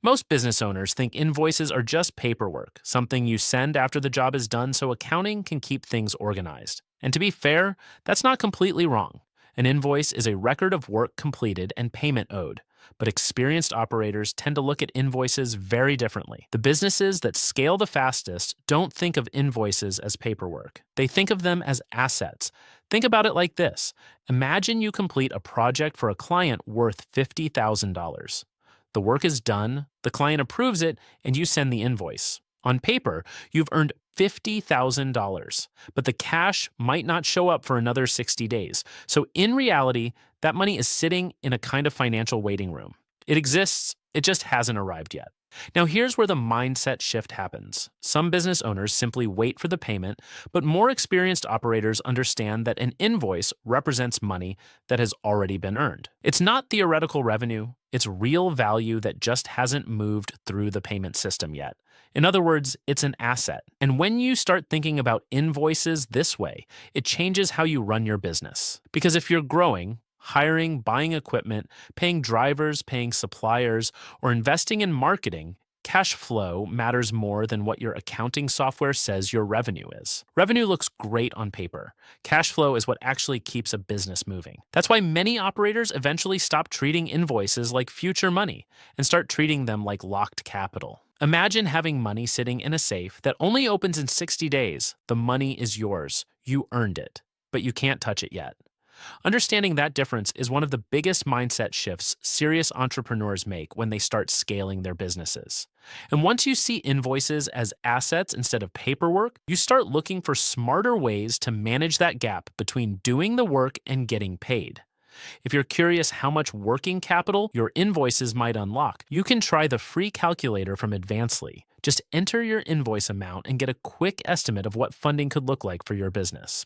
Most business owners think invoices are just paperwork, something you send after the job is done so accounting can keep things organized. And to be fair, that's not completely wrong. An invoice is a record of work completed and payment owed. But experienced operators tend to look at invoices very differently. The businesses that scale the fastest don't think of invoices as paperwork. They think of them as assets. Think about it like this. Imagine you complete a project for a client worth $50,000. The work is done, the client approves it, and you send the invoice. On paper, you've earned $50,000, but the cash might not show up for another 60 days. So in reality, that money is sitting in a kind of financial waiting room. It exists, it just hasn't arrived yet. Now, here's where the mindset shift happens. Some business owners simply wait for the payment, but more experienced operators understand that an invoice represents money that has already been earned. It's not theoretical revenue, it's real value that just hasn't moved through the payment system yet. In other words, it's an asset. And when you start thinking about invoices this way, it changes how you run your business. Because if you're growing, hiring, buying equipment, paying drivers, paying suppliers, or investing in marketing, cash flow matters more than what your accounting software says your revenue is. Revenue looks great on paper. Cash flow is what actually keeps a business moving. That's why many operators eventually stop treating invoices like future money and start treating them like locked capital. Imagine having money sitting in a safe that only opens in 60 days. The money is yours. You earned it, but you can't touch it yet. Understanding that difference is one of the biggest mindset shifts serious entrepreneurs make when they start scaling their businesses. And once you see invoices as assets instead of paperwork, you start looking for smarter ways to manage that gap between doing the work and getting paid. If you're curious how much working capital your invoices might unlock, you can try the free calculator from Advancley. Just enter your invoice amount and get a quick estimate of what funding could look like for your business.